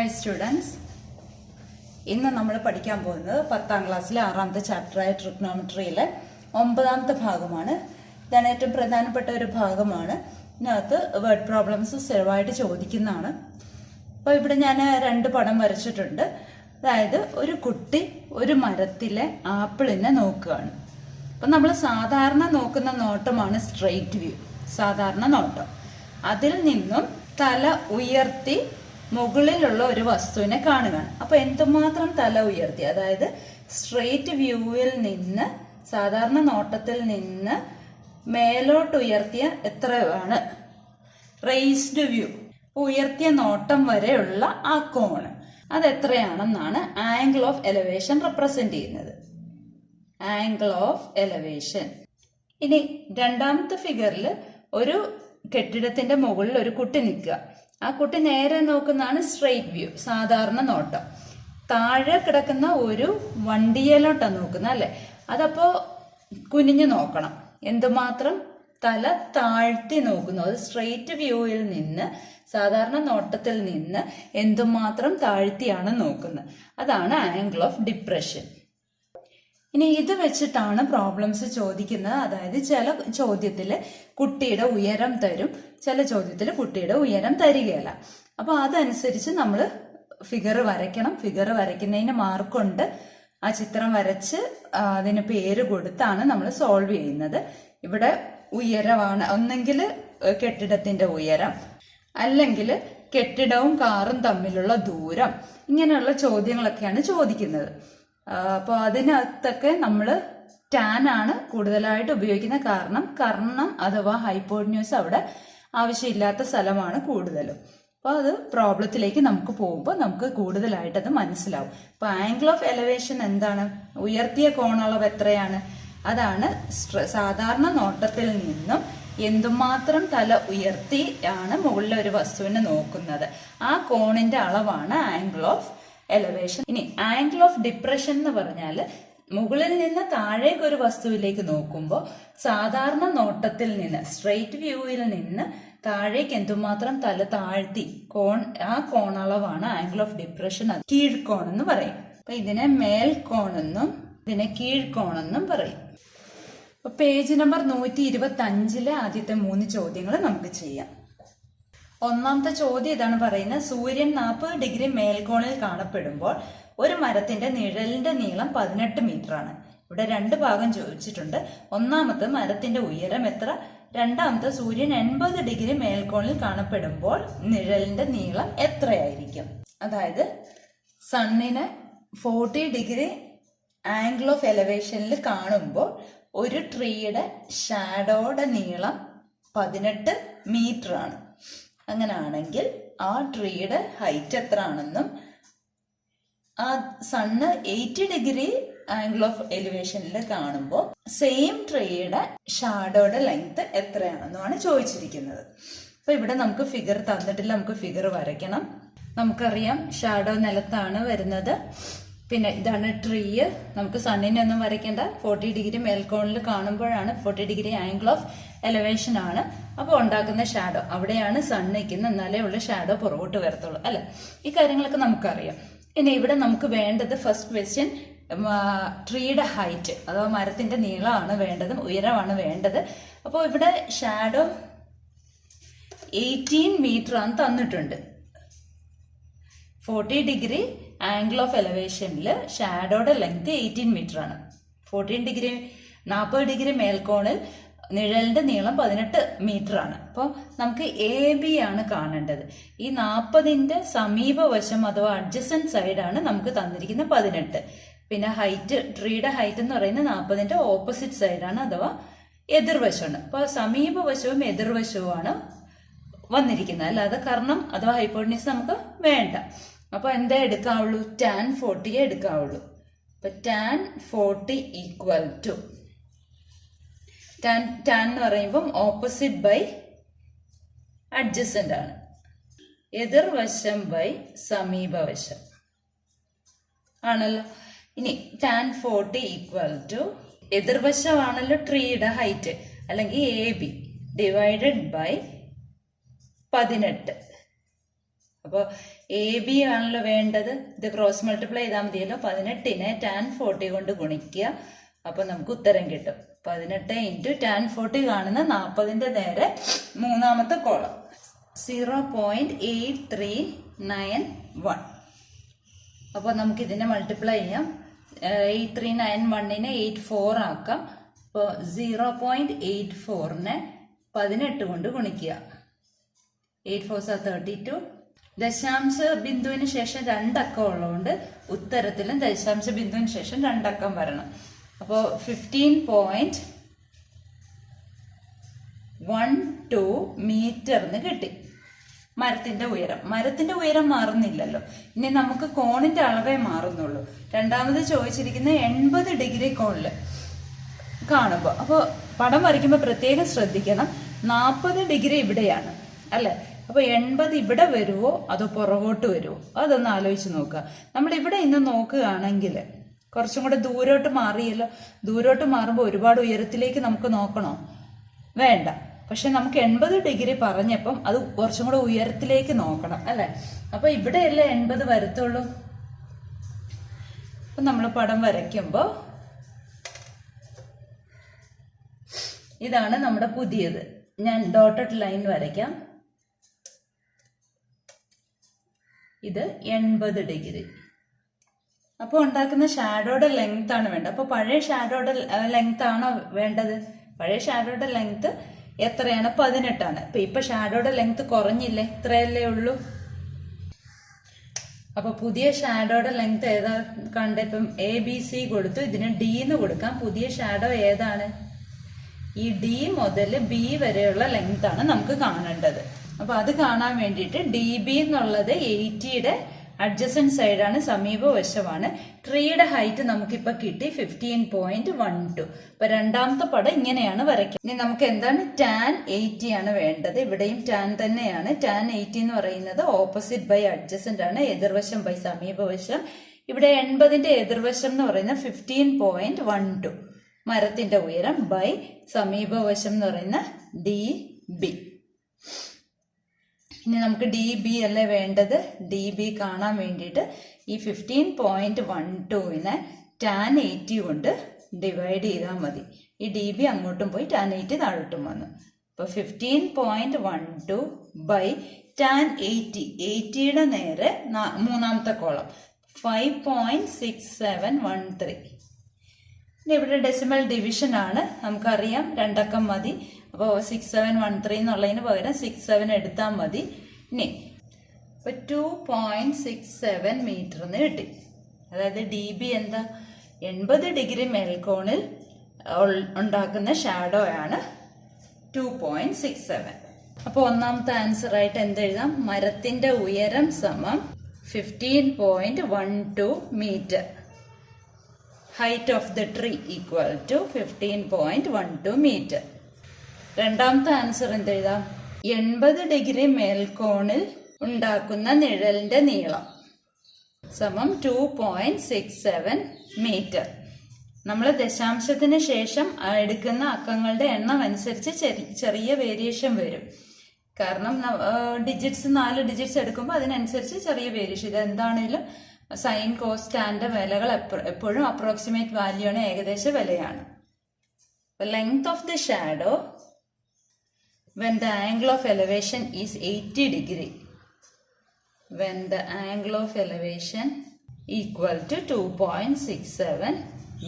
Hi students, ഇന്ന് നമ്മൾ പഠിക്കാൻ പോകുന്നത് 10ാം ക്ലാസ്സിലെ 6ാമത്തെ ചാപ്റ്ററായ ട്രിഗ്നോമെട്രിയിലെ 9ാമത്തെ ഭാഗമാണ്. ഇതാണ് ഏറ്റവും പ്രധാനപ്പെട്ട ഒരു ഭാഗമാണ്. ഇതിനകത്ത് വേർഡ് പ്രോബ്ലംസ് സ്ഥിരമായിട്ട് ചോദിക്കുന്നതാണ്. അപ്പോൾ ഇവിടെ ഞാൻ 2 പടം വരച്ചിട്ടുണ്ട്. അതായത് ഒരു കുട്ടി ഒരു മരത്തിലെ ആപ്പിളിനെ നോക്കുകയാണ്. അപ്പം നമ്മൾ സാധാരണ നോക്കുന്ന നോട്ടമാണ് സ്ട്രെയിറ്റ് വ്യൂ, സാധാരണ നോട്ടം. അതിൽ നിന്നും തല ഉയർത്തി മുകളിലുള്ള ഒരു വസ്തുവിനെ കാണുകയാണ്. അപ്പൊ എന്തുമാത്രം തല ഉയർത്തി, അതായത് സ്ട്രെയിറ്റ് വ്യൂവിൽ നിന്ന്, സാധാരണ നോട്ടത്തിൽ നിന്ന് മേലോട്ട് ഉയർത്തിയ എത്രയാണ് റേസ്ഡ് വ്യൂ, ഉയർത്തിയ നോട്ടം വരെയുള്ള ആ കോണ് അതെത്രയാണെന്നാണ് ആംഗിൾ ഓഫ് എലവേഷൻ റെപ്രസെന്റ് ചെയ്യുന്നത്. Angle of elevation. ഇനി രണ്ടാമത്തെ ഫിഗറിൽ ഒരു കെട്ടിടത്തിന്റെ മുകളിൽ ഒരു കുട്ടി നിൽക്കുക. ആ കുട്ടി നേരെ നോക്കുന്നതാണ് സ്ട്രെയിറ്റ് വ്യൂ, സാധാരണ നോട്ടം. താഴെ കിടക്കുന്ന ഒരു വണ്ടിയിലോട്ടാണ് നോക്കുന്നത്, അല്ലെ? അതപ്പോ കുനിഞ്ഞു നോക്കണം. എന്തുമാത്രം തല താഴ്ത്തി നോക്കുന്നു, അത് സ്ട്രെയിറ്റ് വ്യൂവിൽ നിന്ന്, സാധാരണ നോട്ടത്തിൽ നിന്ന് എന്തുമാത്രം താഴ്ത്തിയാണ് നോക്കുന്നത്. അതാണ് ആംഗിൾ ഓഫ് ഡിപ്രഷൻ. ഇനി ഇത് വെച്ചിട്ടാണ് പ്രോബ്ലംസ് ചോദിക്കുന്നത്. അതായത് ചില ചോദ്യത്തില് കുട്ടിയുടെ ഉയരം തരും, ചില ചോദ്യത്തിൽ കുട്ടിയുടെ ഉയരം തരികയില്ല. അപ്പൊ അതനുസരിച്ച് നമ്മൾ ഫിഗർ വരയ്ക്കണം. ഫിഗർ വരയ്ക്കുന്നതിന് മാർക്കുണ്ട്. ആ ചിത്രം വരച്ച് അതിന് പേര് കൊടുത്താണ് നമ്മൾ സോൾവ് ചെയ്യുന്നത്. ഇവിടെ ഉയരമാണ്, ഒന്നെങ്കിൽ കെട്ടിടത്തിന്റെ ഉയരം, അല്ലെങ്കിൽ കെട്ടിടവും കാറും തമ്മിലുള്ള ദൂരം, ഇങ്ങനെയുള്ള ചോദ്യങ്ങളൊക്കെയാണ് ചോദിക്കുന്നത്. അപ്പോൾ അതിനകത്തൊക്കെ നമ്മൾ ടാൻ ആണ് കൂടുതലായിട്ട് ഉപയോഗിക്കുന്നത്. കാരണം കർണം അഥവാ ഹൈപ്പോട്ന്യൂസ് അവിടെ ആവശ്യമില്ലാത്ത സ്ഥലമാണ് കൂടുതലും. അപ്പോൾ അത് പ്രോബ്ലത്തിലേക്ക് നമുക്ക് പോകുമ്പോൾ നമുക്ക് കൂടുതലായിട്ട് അത് മനസ്സിലാവും. അപ്പോൾ ആംഗിൾ ഓഫ് എലവേഷൻ എന്താണ്? ഉയർത്തിയ കോണളവ് എത്രയാണ്? അതാണ് സാധാരണ നോട്ടത്തിൽ നിന്നും എന്തുമാത്രം തല ഉയർത്തി ആണ് മുകളിലെ ഒരു വസ്തുവിനെ നോക്കുന്നത്. ആ കോണിന്റെ അളവാണ് ആംഗിൾ ഓഫ് എലവേഷൻ. ഇനി ആംഗിൾ ഓഫ് ഡിപ്രഷൻ എന്ന് പറഞ്ഞാൽ മുകളിൽ നിന്ന് താഴേക്ക് ഒരു വസ്തുവിലേക്ക് നോക്കുമ്പോൾ സാധാരണ നോട്ടത്തിൽ നിന്ന്, സ്ട്രെയിറ്റ് വ്യൂവിൽ നിന്ന് താഴേക്ക് എന്തുമാത്രം തല താഴ്ത്തി ആ കോണളവാണ് ആംഗിൾ ഓഫ് ഡിപ്രഷൻ. കീഴ്ക്കോൺ എന്ന് പറയും. അപ്പൊ ഇതിനെ മേൽക്കോണെന്നും ഇതിനെ കീഴ്ക്കോണെന്നും പറയും. അപ്പൊ പേജ് നമ്പർ 125 ആദ്യത്തെ 3 ചോദ്യങ്ങൾ നമുക്ക് ചെയ്യാം. ഒന്നാമത്തെ ചോദ്യം ഇതാണ് പറയുന്നത്: സൂര്യൻ 40 ഡിഗ്രി മേൽക്കോണിൽ കാണപ്പെടുമ്പോൾ ഒരു മരത്തിന്റെ നിഴലിന്റെ നീളം 18 മീറ്റർ ആണ്. ഇവിടെ 2 ഭാഗം ചോദിച്ചിട്ടുണ്ട്. ഒന്നാമത്തെ മരത്തിന്റെ ഉയരം എത്ര, രണ്ടാമത്തെ സൂര്യൻ 80 ഡിഗ്രി മേൽക്കോണിൽ കാണപ്പെടുമ്പോൾ നിഴലിന്റെ നീളം എത്രയായിരിക്കും. അതായത് സണ്ണിനെ 40 ഡിഗ്രി ആംഗിൾ ഓഫ് എലവേഷനിൽ കാണുമ്പോൾ ഒരു ട്രീയുടെ ഷാഡോയുടെ നീളം 18 മീറ്റർ ആണ്. അങ്ങനെയാണെങ്കിൽ ആ ട്രീയുടെ ഹൈറ്റ് എത്ര ആണെന്നും ആ സണ്ണ് 80 ഡിഗ്രി ആംഗിൾ ഓഫ് എലിവേഷനിൽ കാണുമ്പോൾ സെയിം ട്രീയുടെ ഷാഡോയുടെ ലെങ്ത് എത്രയാണെന്നുമാണ് ചോദിച്ചിരിക്കുന്നത്. അപ്പൊ ഇവിടെ നമുക്ക് ഫിഗർ തന്നിട്ടില്ല, നമുക്ക് ഫിഗർ വരയ്ക്കണം. നമുക്കറിയാം ഷാഡോ നിലത്താണ് വരുന്നത്. പിന്നെ ഇതാണ് ട്രീ. നമുക്ക് സണ്ണിനെ ഒന്നും വരയ്ക്കേണ്ട. 40 ഡിഗ്രി മേൽക്കോണിൽ കാണുമ്പോഴാണ് 40 ഡിഗ്രി ആംഗിൾ ഓഫ് എലവേഷൻ ആണ്. അപ്പോൾ ഉണ്ടാക്കുന്ന ഷാഡോ, അവിടെയാണ് സൺ നിൽക്കുന്നത്, എന്നാലേ ഉള്ള ഷാഡോ പുറകോട്ട് വരത്തുള്ളൂ, അല്ലെ? ഈ കാര്യങ്ങളൊക്കെ നമുക്കറിയാം. ഇനി ഇവിടെ നമുക്ക് വേണ്ടത് ഫസ്റ്റ് ക്വസ്റ്റ്യൻ ട്രീയുടെ ഹൈറ്റ് അഥവാ മരത്തിന്റെ നീളമാണ് വേണ്ടത്, ഉയരമാണ് വേണ്ടത്. അപ്പോൾ ഇവിടെ ഷാഡോ 18 മീറ്റർ ആണ് തന്നിട്ടുണ്ട്. 40 ഡിഗ്രി ആംഗിൾ ഓഫ് എലവേഷനിൽ ഷാഡോയുടെ ലെങ്ത് 18 മീറ്റർ ആണ്. 40 ഡിഗ്രി മേൽക്കോണിൽ നിഴലിന്റെ നീളം 18 മീറ്റർ ആണ്. അപ്പോൾ നമുക്ക് AB ആണ് കാണേണ്ടത്. ഈ 40ന്റെ സമീപവശം അഥവാ അഡ്ജസന്റ് സൈഡാണ് നമുക്ക് തന്നിരിക്കുന്ന 18. പിന്നെ ഹൈറ്റ്, ട്രീയുടെ ഹൈറ്റ് എന്ന് പറയുന്നത് 40ന്റെ ഓപ്പോസിറ്റ് സൈഡാണ് അഥവാ എതിർവശമാണ്. അപ്പോൾ സമീപവശവും എതിർവശവുമാണ് വന്നിരിക്കുന്നത്, അല്ലാതെ കർണം അഥവാ ഹൈപ്പോട്ന്യൂസ് നമുക്ക് വേണ്ട. അപ്പൊ എന്താ എടുക്കാവുള്ളൂ? tan 40 എടുക്കാവുള്ളൂ. അപ്പൊ tan 40 ഈക്വൽ ടു tan എന്ന് പറയുമ്പം ഓപ്പോസിറ്റ് ബൈ അഡ്ജസന്റ് ആണ്, എതിർവശം ബൈ സമീപവശം ആണല്ലോ. ഇനി tan 40 ഈക്വൽ ടു എതിർവശമാണല്ലോ ട്രീയുടെ ഹൈറ്റ്, അല്ലെങ്കിൽ AB ഡിവൈഡഡ് ബൈ 18. അപ്പോൾ AB ആണല്ലോ വേണ്ടത്. ഇത് ക്രോസ് മൾട്ടിപ്ലൈ ചെയ്താൽ മതിയല്ലോ. 18നെ tan 40 കൊണ്ട് ഗുണിക്കുക. അപ്പോൾ നമുക്ക് ഉത്തരം കിട്ടും. 18 ഇൻറ്റു tan 40 കാണുന്ന 40ന്റെ നേരെ മൂന്നാമത്തെ കോളം 0.8391. അപ്പോൾ നമുക്ക് ഇതിനെ മൾട്ടിപ്ലൈ ചെയ്യാം. 8391നെ 84 ആക്കാം. അപ്പോൾ 0.84നെ 18 കൊണ്ട് ഗുണിക്കുക. 8 4s are 32. ദശാംശ ബിന്ദുവിന് ശേഷം 2 അക്കം ഉള്ളതുകൊണ്ട് ഉത്തരത്തിലും ദശാംശ ബിന്ദുവിന് ശേഷം 2 അക്കം വരണം. അപ്പോൾ 15.12 മീറ്ററിന് കിട്ടി മരത്തിന്റെ ഉയരം മാറുന്നില്ലല്ലോ. ഇനി നമുക്ക് കോണിന്റെ അളവേ മാറുന്നുള്ളൂ. രണ്ടാമത് ചോദിച്ചിരിക്കുന്നത് 80 ഡിഗ്രി കോണില് കാണുമ്പോൾ. അപ്പോൾ പടം വരയ്ക്കുമ്പോൾ പ്രത്യേകം ശ്രദ്ധിക്കണം. 40 ഡിഗ്രി ഇവിടെയാണ് അല്ലെ. അപ്പൊ 80 ഇവിടെ വരുമോ അതോ പുറകോട്ട് വരുമോ അതൊന്ന് ആലോചിച്ച് നോക്കുക. നമ്മൾ ഇവിടെ ഇന്ന് നോക്കുകയാണെങ്കിൽ കുറച്ചും കൂടെ ദൂരോട്ട് മാറിയല്ലോ. ദൂരോട്ട് മാറുമ്പോൾ ഒരുപാട് ഉയരത്തിലേക്ക് നമുക്ക് നോക്കണോ? വേണ്ട. പക്ഷെ നമുക്ക് 80 ഡിഗ്രി പറഞ്ഞപ്പം അത് കുറച്ചും കൂടെ ഉയരത്തിലേക്ക് നോക്കണം അല്ലെ. അപ്പൊ ഇവിടെയല്ലേ 80 വരത്തുള്ളൂ. അപ്പൊ നമ്മൾ പടം വരയ്ക്കുമ്പോൾ ഇതാണ് നമ്മുടെ പുതിയത്. ഞാൻ ഡോട്ടഡ് ലൈൻ വരയ്ക്കാം. ഇത് 80 ഡിഗ്രി. അപ്പോൾ ഉണ്ടാക്കുന്ന ഷാഡോയുടെ ലെങ്ത് ആണ് വേണ്ടത്. അപ്പോൾ പഴയ ഷാഡോയുടെ ലെങ്ത് ആണോ വേണ്ടത്? പഴയ ഷാഡോയുടെ ലെങ്ത് എത്രയാണ്? 18 ആണ്. ഇപ്പൊ ഷാഡോയുടെ ലെങ്ത് കുറഞ്ഞില്ലേ? ഇത്രയല്ലേ ഉള്ളൂ. അപ്പൊ പുതിയ ഷാഡോയുടെ ലെങ്ത് ഏതാ കണ്ട? ഇപ്പം ABC കൊടുത്തു, ഇതിന് D എന്ന് കൊടുക്കാം. പുതിയ ഷാഡോ ഏതാണ്? ഈ D മുതൽ B വരെയുള്ള ലെങ്ത് ആണ് നമുക്ക് കാണേണ്ടത്. അപ്പൊ അത് കാണാൻ വേണ്ടിയിട്ട് DB എന്നുള്ളത് 80യുടെ അഡ്ജസന്റ് സൈഡാണ്, സമീപവശമാണ്. ട്രീയുടെ ഹൈറ്റ് നമുക്കിപ്പൊ കിട്ടി 15.12. അപ്പൊ രണ്ടാമത്തെ പടം ഇങ്ങനെയാണ് വരയ്ക്കുക. ഇനി നമുക്ക് എന്താണ്? tan 80 ആണ് വേണ്ടത്. ഇവിടെയും tan തന്നെയാണ്. tan 80 എന്ന് പറയുന്നത് ഓപ്പോസിറ്റ് ബൈ അഡ്ജസന്റ് ആണ്, എതിർവശം ബൈ സമീപവശം. ഇവിടെ 80ന്റെ എതിർവശം എന്ന് പറയുന്നത് 15.12. മരത്തിന്റെ ഉയരം ബൈ സമീപവശം എന്ന് പറയുന്ന DB. ഇനി നമുക്ക് DB അല്ലേ വേണ്ടത്. DB കാണാൻ വേണ്ടിയിട്ട് ഈ 15.12നെ tan 80 കൊണ്ട് ഡിവൈഡ് ചെയ്താൽ മതി. ഈ DB അങ്ങോട്ടും പോയി tan 80 താഴോട്ടും വന്നു. അപ്പോൾ 15.12 ബൈ tan 80. 80യുടെ നേരെ മൂന്നാമത്തെ കോളം 5.6713. ഇനി ഇവിടെ ഡെസിമൽ ഡിവിഷൻ ആണ്, നമുക്കറിയാം 2 അക്കം മതി. അപ്പോൾ 6713 എന്നുള്ളതിന് പകരം 67 എടുത്താൽ മതി. ഇനി ഇപ്പൊ 2.67 മീറ്ററിന് കിട്ടി. അതായത് DB എന്താ? 80 ഡിഗ്രി മേൽക്കോണിൽ ഉണ്ടാക്കുന്ന ഷാഡോ ആണ് 2.67. അപ്പോൾ ഒന്നാമത്തെ ആൻസർ ആയിട്ട് എന്തെഴുതാം? മരത്തിന്റെ ഉയരം സമം 15.12 metre. Height of the tree equal to 15.12 metre. രണ്ടാമത്തെ ആൻസർ എന്തെഴുതാം? 80 ഡിഗ്രി മേൽക്കോണിൽ ഉണ്ടാക്കുന്ന നിഴലിന്റെ നീളം സമം 2.67 മീറ്റർ. നമ്മൾ ദശാംശത്തിന് ശേഷം എടുക്കുന്ന അക്കങ്ങളുടെ എണ്ണം അനുസരിച്ച് ചെറിയ വേരിയേഷൻ വരും. കാരണം ഡിജിറ്റ്സ് 4 ഡിജിറ്റ്സ് എടുക്കുമ്പോൾ അതിനനുസരിച്ച് ചെറിയ വേരിയേഷൻ. ഇത് എന്താണേലും സൈൻ കോസ് ടാന്റെ വിലകൾ എപ്പോഴും അപ്രോക്സിമേറ്റ് വാല്യൂ ആണ്, ഏകദേശ വിലയാണ്. Length of the shadow when the angle of elevation is 80 degree, when the angle of elevation equal to 2.67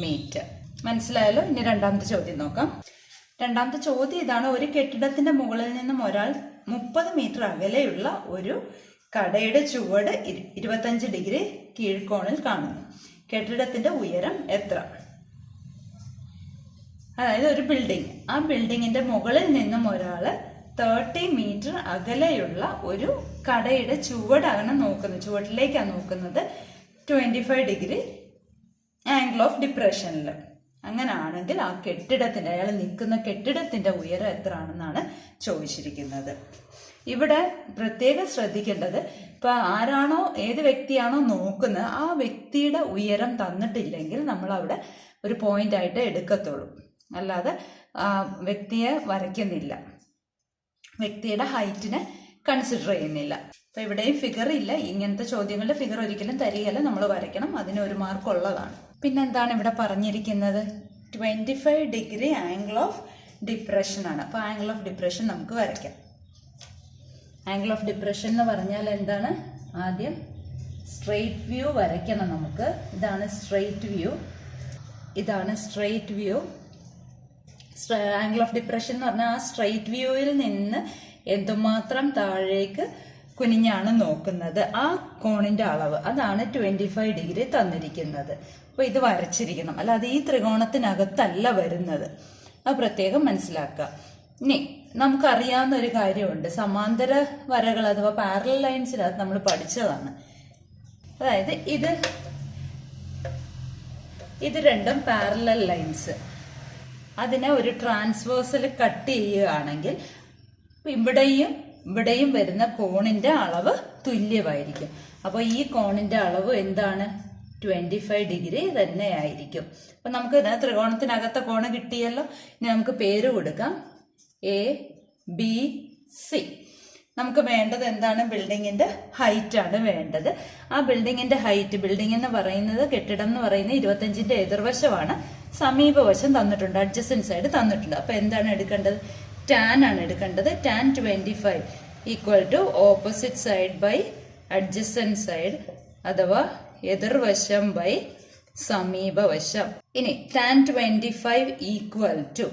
meter. മനസ്സിലായല്ലോ? ഇനി രണ്ടാമത്തെ ചോദ്യം നോക്കാം. രണ്ടാമത്തെ ചോദ്യം ഇതാണ്: ഒരു കെട്ടിടത്തിന്റെ മുകളിൽ നിന്നും ഒരാൾ 30 മീറ്റർ അകലെയുള്ള ഒരു കടയുടെ ചുവട് 25 ഡിഗ്രി കീഴ്ക്കോണിൽ കാണുന്നു. കെട്ടിടത്തിന്റെ ഉയരം എത്ര? അതായത് ഒരു ബിൽഡിംഗ്, ആ ബിൽഡിങ്ങിന്റെ മുകളിൽ നിന്നും ഒരാള് 30 മീറ്റർ അകലെയുള്ള ഒരു കടയുടെ ചുവടാണ് നോക്കുന്നത്, ചുവട്ടിലേക്കാണ് നോക്കുന്നത് 25 ഡിഗ്രി ആംഗിൾ ഓഫ് ഡിപ്രഷനിൽ. അങ്ങനാണെങ്കിൽ ആ കെട്ടിടത്തിന്റെ, അയാൾ നിൽക്കുന്ന കെട്ടിടത്തിന്റെ ഉയരം എത്ര ആണെന്നാണ് ചോദിച്ചിരിക്കുന്നത്. ഇവിടെ പ്രത്യേകം ശ്രദ്ധിക്കേണ്ടത്, ഇപ്പൊ ആരാണോ ഏത് വ്യക്തിയാണോ നോക്കുന്നത് ആ വ്യക്തിയുടെ ഉയരം തന്നിട്ടില്ലെങ്കിൽ നമ്മൾ അവിടെ ഒരു പോയിന്റ് ആയിട്ട് എടുക്കത്തുള്ളൂ, അല്ലാതെ വ്യക്തിയെ വരയ്ക്കുന്നില്ല. വ്യക്തിയുടെ ഹൈറ്റിനെ കൺസിഡർ ചെയ്യുന്നില്ല. അപ്പൊ ഇവിടെയും ഫിഗർ ഇല്ല. ഇങ്ങനത്തെ ചോദ്യങ്ങളുടെ ഫിഗർ ഒരിക്കലും തരികയല്ല, നമ്മൾ വരയ്ക്കണം. അതിന് 1 മാർക്ക് ഉള്ളതാണ്. പിന്നെന്താണ് ഇവിടെ പറഞ്ഞിരിക്കുന്നത്? 25 ഡിഗ്രി ആംഗിൾ ഓഫ് ഡിപ്രഷൻ ആണ്. അപ്പൊ ആംഗിൾ ഓഫ് ഡിപ്രഷൻ നമുക്ക് വരയ്ക്കാം. ആംഗിൾ ഓഫ് ഡിപ്രഷൻ എന്ന് പറഞ്ഞാൽ എന്താണ്? ആദ്യം സ്ട്രെയിറ്റ് വ്യൂ വരയ്ക്കണം നമുക്ക്. ഇതാണ് സ്ട്രെയിറ്റ് വ്യൂ, ഇതാണ് straight view. Angle of depression എന്ന് പറഞ്ഞാൽ ആ സ്ട്രെയിറ്റ് വ്യൂവിൽ നിന്ന് എന്തുമാത്രം താഴേക്ക് കുനിഞ്ഞാണ് നോക്കുന്നത്, ആ കോണിന്റെ അളവ്, അതാണ് 25 ഡിഗ്രി തന്നിരിക്കുന്നത്. അപ്പൊ ഇത് വരച്ചിരിക്കണം, അല്ലാതെ ഈ ത്രികോണത്തിനകത്തല്ല വരുന്നത്. അത് പ്രത്യേകം മനസ്സിലാക്കുക. ഇനി നമുക്കറിയാവുന്ന ഒരു കാര്യമുണ്ട്, സമാന്തര വരകൾ അഥവാ പാരലൽ ലൈൻസിനകത്ത് നമ്മൾ പഠിച്ചതാണ്. അതായത് ഇത് രണ്ടും പാരലൽ ലൈൻസ്. അതിനെ ഒരു ട്രാൻസ്വേഴ്സിൽ കട്ട് ചെയ്യുകയാണെങ്കിൽ ഇവിടെയും വരുന്ന കോണിന്റെ അളവ് തുല്യമായിരിക്കും. അപ്പോൾ ഈ കോണിന്റെ അളവ് എന്താണ്? 25 ഡിഗ്രി തന്നെ ആയിരിക്കും. അപ്പൊ നമുക്ക് ത്രികോണത്തിനകത്തെ കോണ് കിട്ടിയല്ലോ. ഇനി നമുക്ക് പേര് കൊടുക്കാം, ABC. നമുക്ക് വേണ്ടത് എന്താണ്? ബിൽഡിങ്ങിന്റെ ഹൈറ്റ് ആണ് വേണ്ടത്. ആ ബിൽഡിങ്ങിന്റെ ഹൈറ്റ്, ബിൽഡിംഗ് എന്ന് പറയുന്നത്, കെട്ടിടം എന്ന് പറയുന്നത് 25ന്റെ എതിർവശമാണ്. സമീപവശം തന്നിട്ടുണ്ട്, അഡ്ജസന്റ് സൈഡ് തന്നിട്ടുണ്ട്. അപ്പൊ എന്താണ് എടുക്കേണ്ടത്? ടാൻ ആണ് എടുക്കേണ്ടത്. Tan 25 equal to opposite side by adjacent side, അഥവാ എതിർവശം ബൈ സമീപവശം. ഇനി ടാൻ 25 ഈക്വൽ ടു,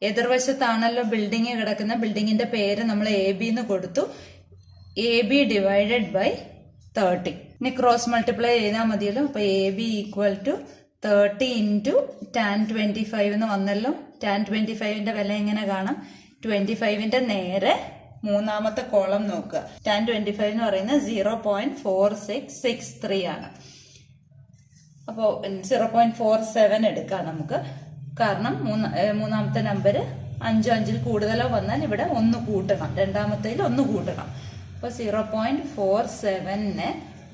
എതിർവശത്താണല്ലോ ബിൽഡിംഗ് കിടക്കുന്ന, ബിൽഡിങ്ങിന്റെ പേര് നമ്മൾ AB എന്ന് കൊടുത്തു. AB divided by 30. ഇനി ക്രോസ് മൾട്ടിപ്ലൈ ചെയ്താൽ മതിയല്ലോ. അപ്പൊ AB equal to 30 into tan 25 എന്ന് വന്നല്ലോ. ടാൻ 25ന്റെ വില എങ്ങനെ കാണാം? 25ന്റെ നേരെ മൂന്നാമത്തെ കോളം നോക്കുക. ടാൻ 25 എന്ന് പറയുന്നത് 0.4663 ആണ്. അപ്പോൾ 0.47 എടുക്കാം നമുക്ക്. കാരണം മൂന്നാമത്തെ നമ്പർ 5 കൂടുതലോ വന്നാൽ ഇവിടെ 1 കൂട്ടണം, രണ്ടാമത്തേൽ 1 കൂട്ടണം. അപ്പൊ 0.47നെ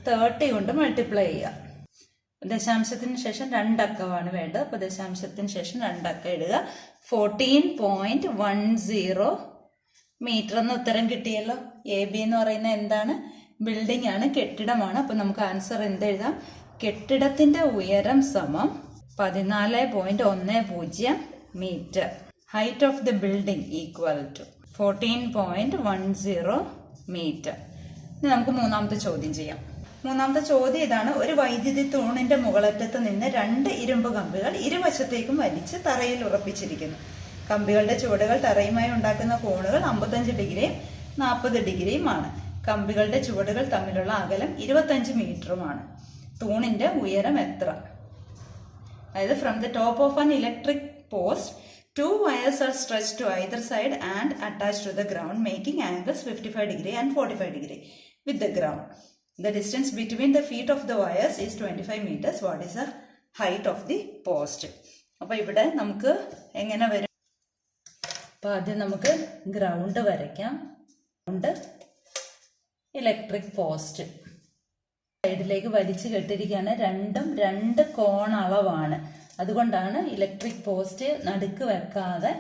30 കൊണ്ട് മൾട്ടിപ്ലൈ ചെയ്യുക. ദശാംശത്തിന് ശേഷം 2 അക്കമാണ് വേണ്ടത്. അപ്പൊ ദശാംശത്തിന് ശേഷം 2 അക്കം ഇടുക. 14.10 മീറ്റർ എന്ന ഉത്തരം കിട്ടിയല്ലോ. AB എന്ന് പറയുന്നത് എന്താണ്? ബിൽഡിംഗ് ആണ്, കെട്ടിടമാണ്. അപ്പൊ നമുക്ക് ആൻസർ എന്തെഴുതാം? കെട്ടിടത്തിന്റെ ഉയരം സമം 14.10 metre. Height of the building equal to 14.10 metre. ഇനി നമുക്ക് മൂന്നാമത്തെ ചോദ്യം ചെയ്യാം. മൂന്നാമത്തെ ചോദ്യം ഇതാണ്: ഒരു വൈദ്യുതി തൂണിന്റെ മുകളറ്റത്ത് നിന്ന് 2 ഇരുമ്പ് കമ്പികൾ ഇരുവശത്തേക്കും വലിച്ച് തറയിൽ ഉറപ്പിച്ചിരിക്കുന്നു. കമ്പികളുടെ ചുവടുകൾ തറയുമായി ഉണ്ടാക്കുന്ന കോണുകൾ 55 ഡിഗ്രിയും 40 ഡിഗ്രിയുമാണ്. കമ്പികളുടെ ചുവടുകൾ തമ്മിലുള്ള അകലം 25 മീറ്ററുമാണ്. തൂണിന്റെ ഉയരം എത്ര? അതായത് from the top of an electric post 2 wires are stretched to either side and attached to the ground, making angles 55 degree and 45 degree with the ground. The distance between the feet of the wires is 25 meters. What is the height of the post? അപ്പോൾ ഇവിടെ നമുക്ക് എങ്ങനെ വരും? അപ്പോൾ ആദ്യം നമുക്ക് ground വരയ്ക്കാം. Ground, electric post സൈഡിലേക്ക് വലിച്ചു കെട്ടിരിക്കുകയാണ്. രണ്ടും 2 കോൺ അളവാണ്. അതുകൊണ്ടാണ് ഇലക്ട്രിക് പോസ്റ്റ് നടുക്ക് വെക്കാതെ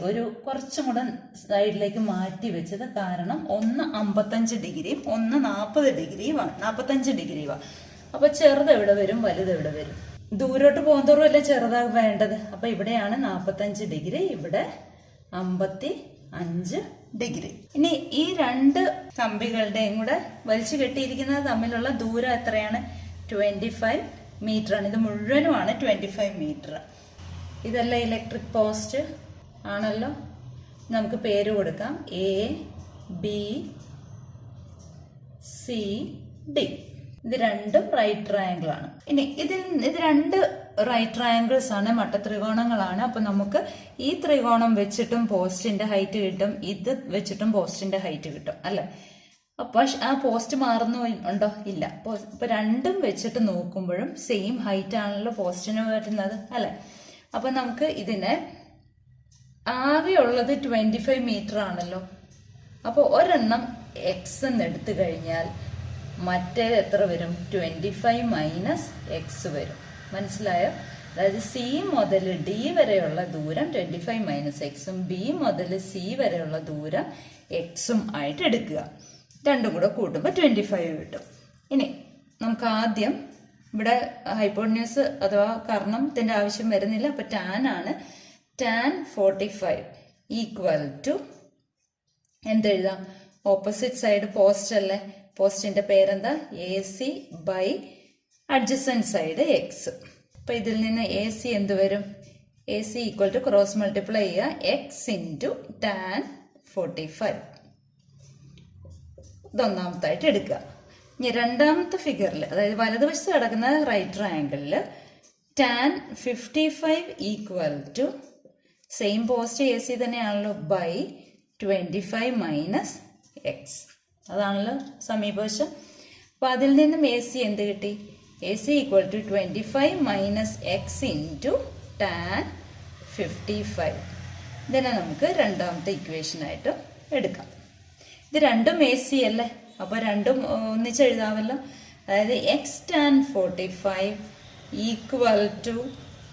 ഒരു കുറച്ചും കൂടെ സൈഡിലേക്ക് മാറ്റി വെച്ചത്. കാരണം ഒന്ന് 55 ഡിഗ്രിയും ഒന്ന് 40 ഡിഗ്രിയുമാണ്, 45 ഡിഗ്രിയുമാണ്. അപ്പൊ ചെറുത് എവിടെ വരും, വലുത് എവിടെ വരും? ദൂരോട്ട് പോകുന്നതോറും അല്ലേ ചെറുതായി വേണ്ടത്. അപ്പൊ ഇവിടെയാണ് 45 ഡിഗ്രി, ഇവിടെ 55 ഡിഗ്രി. ഇനി ഈ 2 കമ്പികളുടെയും കൂടെ വലിച്ചു കെട്ടിയിരിക്കുന്നത് തമ്മിലുള്ള ദൂരം എത്രയാണ്? 25 മീറ്റർ ആണ്. ഇത് മുഴുവനുമാണ് 25 മീറ്റർ. ഇതല്ല ഇലക്ട്രിക് പോസ്റ്റ് ആണല്ലോ. നമുക്ക് പേര് കൊടുക്കാം ABCD. ഇത് 2 റൈറ്റ് ട്രയാങ്കിൾ ആണ്. ഇനി ഇത് 2 റൈറ്റ് ട്രയാങ്കിൾസ് ആണ്, മട്ടത്രികോണങ്ങളാണ്. അപ്പൊ നമുക്ക് ഈ ത്രികോണം വെച്ചിട്ടും പോസ്റ്റിന്റെ ഹൈറ്റ് കിട്ടും, ഇത് വെച്ചിട്ടും പോസ്റ്റിന്റെ ഹൈറ്റ് കിട്ടും, അല്ലെ? അപ്പൊ ആ പോസ്റ്റ് മാറുന്നു ഉണ്ടോ? ഇല്ല. ഇപ്പൊ രണ്ടും വെച്ചിട്ട് നോക്കുമ്പോഴും സെയിം ഹൈറ്റ് ആണല്ലോ പോസ്റ്റിന് വരുന്നത്, അല്ലെ? അപ്പൊ നമുക്ക് ഇതിനെ ആകെയുള്ളത് 25 മീറ്റർ ആണല്ലോ. അപ്പോൾ ഒരെണ്ണം എക്സ് എന്ന് എടുത്തു കഴിഞ്ഞാൽ മറ്റേത് എത്ര വരും? 25 മൈനസ് എക്സ് വരും. മനസ്സിലായോ? അതായത് സി മുതൽ ഡി വരെയുള്ള ദൂരം 25 മൈനസ് എക്സും ബി മുതൽ സി വരെയുള്ള ദൂരം എക്സും ആയിട്ട് എടുക്കുക. രണ്ടും കൂടെ കൂട്ടുമ്പോൾ 25 കിട്ടും. ഇനി നമുക്ക് ആദ്യം ഇവിടെ ഹൈപ്പോട്ടന്യൂസ് അഥവാ കർണത്തിന്റെ ആവശ്യം വരുന്നില്ല. അപ്പൊ ടാൻ ആണ്. ടാൻ 45 ഈക്വൽ ടു എന്തെഴുതാം? ഓപ്പോസിറ്റ് സൈഡ് പോസ്റ്റ് അല്ലേ? പോസ്റ്റിന്റെ പേരെന്താ? A C by adjacent side X. അപ്പൊ ഇതിൽ നിന്ന് എ സി എന്ത് വരും? A C equal to cross multiply ചെയ്യുക എക്സ് ഇൻറ്റു ടാൻ 45. ഇതൊന്നാമത്തായിട്ട് എടുക്കുക. ഇനി രണ്ടാമത്തെ ഫിഗറിൽ, അതായത് വലതുവശത്ത് കിടക്കുന്ന റൈറ്റ് ട്രയാങ്കിളിൽ tan 55 equal to same post A C തന്നെയാണല്ലോ ബൈ 25 മൈനസ് എക്സ്. അതാണല്ലോ സമീപവശം. അപ്പൊ അതിൽ നിന്നും എ സി എന്ത് കിട്ടി? A C equal to 25 minus x into tan 55. ഇതിനെ നമുക്ക് രണ്ടാമത്തെ ഇക്വേഷനായിട്ട് എടുക്കാം. ഇത് രണ്ടും എ സി അല്ലേ? അപ്പൊ രണ്ടും ഒന്നിച്ചെഴുതാമല്ലോ. അതായത് x tan 45 equal to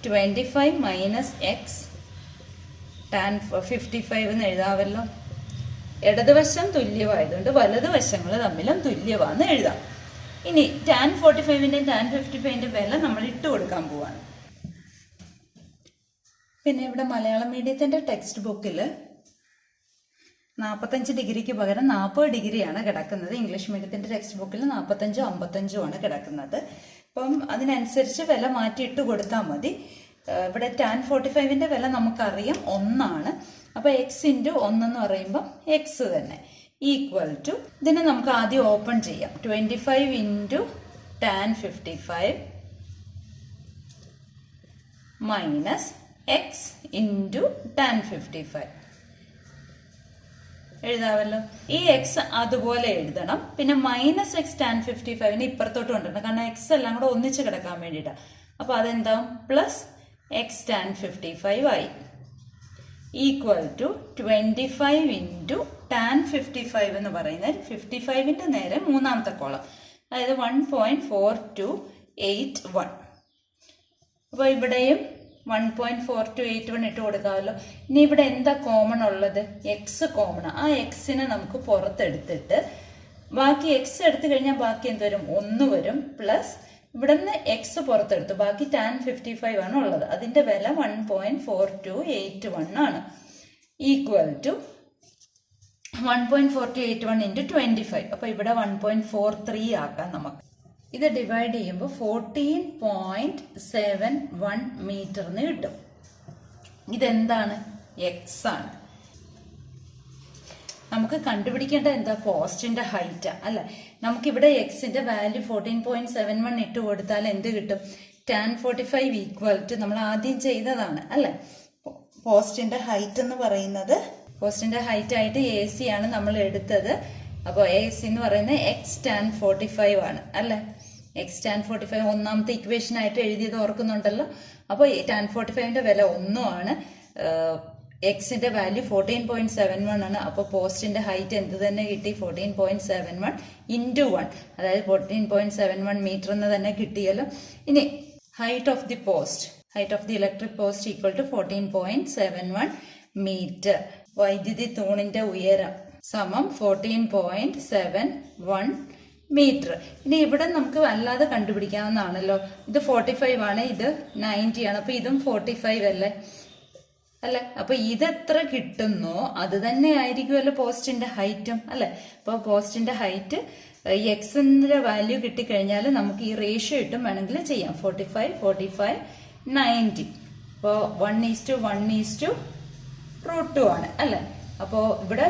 25 minus x tan 55 എന്ന് എഴുതാമല്ലോ. ഇടതുവശം തുല്യമായതുകൊണ്ട് വലതുവശങ്ങൾ തമ്മിലും തുല്യമാണെന്ന് എഴുതാം. ഇനി ടാൻ 45ന്റെയും ടാൻ 55ന്റെയും വില നമ്മൾ ഇട്ട് കൊടുക്കാൻ പോവാണ്. പിന്നെ ഇവിടെ മലയാളം മീഡിയത്തിന്റെ ടെക്സ്റ്റ് ബുക്കിൽ 45 ഡിഗ്രിക്ക് പകരം 40 ഡിഗ്രിയാണ് കിടക്കുന്നത്. ഇംഗ്ലീഷ് മീഡിയത്തിന്റെ ടെക്സ്റ്റ് ബുക്കിൽ 45ഉം 55ഉം ആണ് കിടക്കുന്നത്. അപ്പം അതിനനുസരിച്ച് വില മാറ്റിയിട്ട് കൊടുത്താൽ മതി. ഇവിടെ ടാൻ 45ന്റെ വില നമുക്കറിയാം 1 ആണ്. അപ്പൊ എക്സ് ഇൻറ്റു 1 എന്ന് പറയുമ്പോൾ എക്സ് തന്നെ ഈക്വൽ ടു, ഇതിനെ നമുക്ക് ആദ്യം ഓപ്പൺ ചെയ്യാം. 25 into tan 55 minus x into tan 55 എഴുതാമല്ലോ. ഈ എക്സ് അതുപോലെ എഴുതണം. പിന്നെ മൈനസ് എക്സ് ടാൻ 55ന് ഇപ്പുറത്തോട്ട് കൊണ്ടുവരണം. കാരണം എക്സ് എല്ലാം കൂടെ ഒന്നിച്ച് കിടക്കാൻ വേണ്ടിയിട്ടാണ്. അപ്പൊ അതെന്താവും? പ്ലസ് എക്സ് ടാൻ 55 ആയി ഈക്വൽ ടു 25 ഇൻറ്റു ടാൻ 55 എന്ന് പറയുന്നത് 55ന്റെ നേരെ മൂന്നാമത്തെ കോളം, അതായത് 1.4281. അപ്പൊ ഇവിടെയും 1.4281 ഇട്ട് കൊടുക്കാമല്ലോ. ഇനി ഇവിടെ എന്താ കോമൺ ഉള്ളത്? X common. ആ എക്സിനെ നമുക്ക് പുറത്തെടുത്തിട്ട് ബാക്കി എക്സ് എടുത്തു കഴിഞ്ഞാൽ ബാക്കി എന്ത് വരും? 1 വരും. പ്ലസ് ഇവിടെ നിന്ന് എക്സ് പുറത്തെടുത്തു, ബാക്കി ടാൻ 55 ആണ് ഉള്ളത്. അതിന്റെ വില 1.4281 ആണ് ഈക്വൽ ടു 1.4281 ഇൻറ്റു 25. അപ്പൊ ഇവിടെ 1.43 ആക്കാം നമുക്ക്. ഇത് ഡിവൈഡ് ചെയ്യുമ്പോൾ 14.71 മീറ്റർ എന്ന് കിട്ടും. ഇതെന്താണ്? എക്സ് ആണ്. നമുക്ക് കണ്ടുപിടിക്കേണ്ട എന്താ? പോസ്റ്റിന്റെ ഹൈറ്റ് അല്ലെ? നമുക്കിവിടെ എക്സിന്റെ വാല്യൂ 14.71 ഇട്ട് കൊടുത്താൽ എന്ത് കിട്ടും? ടാൻ 45 ഈക്വൽ ടു നമ്മൾ ആദ്യം ചെയ്തതാണ് അല്ലെ? പോസ്റ്റിന്റെ ഹൈറ്റ് എന്ന് പറയുന്നത്, പോസ്റ്റിന്റെ ഹൈറ്റ് ആയിട്ട് എ സി ആണ് നമ്മൾ എടുത്തത്. അപ്പോൾ എ സി എന്ന് പറയുന്നത് എക്സ് ടാൻ 45 ആണ് അല്ലെ? എക്സ് ടാൻ 45 ഒന്നാമത്തെ ഇക്വേഷൻ ആയിട്ട് എഴുതിയത് ഓർക്കുന്നുണ്ടല്ലോ. അപ്പോൾ ടാൻ 45ന്റെ വില 1 ആണ്. എക്സിന്റെ വാല്യൂ 14.71 ആണ്. അപ്പോൾ പോസ്റ്റിന്റെ ഹൈറ്റ് എന്ത് തന്നെ കിട്ടി? 14.71 ഇൻറ്റു 1, അതായത് 14.71 മീറ്റർ എന്ന് തന്നെ കിട്ടിയല്ലോ. ഇനി height of the post, height of the electric post equal to 14.71 metre. വൈദ്യുതി തൂണിന്റെ ഉയരം സമം 14.71 മീറ്റർ. ഇനി ഇവിടെ നമുക്ക് അല്ലാതെ കണ്ടുപിടിക്കാവുന്നതാണല്ലോ. ഇത് 45 ആണ്, ഇത് 90 ആണ്. അപ്പൊ ഇതും 45 അല്ലെ? അപ്പൊ ഇതെത്ര കിട്ടുന്നോ അത് തന്നെ ആയിരിക്കുമല്ലോ പോസ്റ്റിന്റെ ഹൈറ്റും അല്ലെ? അപ്പൊ പോസ്റ്റിന്റെ ഹൈറ്റ് എക്സിന്റെ വാല്യൂ കിട്ടിക്കഴിഞ്ഞാൽ നമുക്ക് ഈ റേഷ്യോ ഇട്ടും വേണമെങ്കിൽ ചെയ്യാം. 45, 45, 90. അപ്പോൾ 1:1:√2 ആണ് അല്ലെ? അപ്പോൾ ഇവിടെ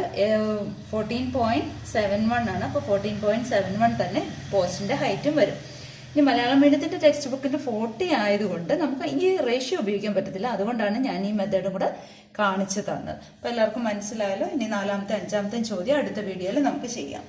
14.71 ആണ്. അപ്പോൾ 14.71 തന്നെ പോസ്റ്റിന്റെ ഹൈറ്റും വരും. ഇനി മലയാളം മീഡിയത്തിന്റെ ടെക്സ്റ്റ് ബുക്കിന്റെ 40 ആയതുകൊണ്ട് നമുക്ക് ഈ റേഷ്യോ ഉപയോഗിക്കാൻ പറ്റത്തില്ല. അതുകൊണ്ടാണ് ഞാൻ ഈ മെത്തേഡും കൂടെ കാണിച്ചു തന്നത്. അപ്പൊ എല്ലാവർക്കും മനസ്സിലായല്ലോ. ഇനി 4-ാമത്തെ 5-ാമത്തെ ചോദ്യം അടുത്ത വീഡിയോയിൽ നമുക്ക് ചെയ്യാം.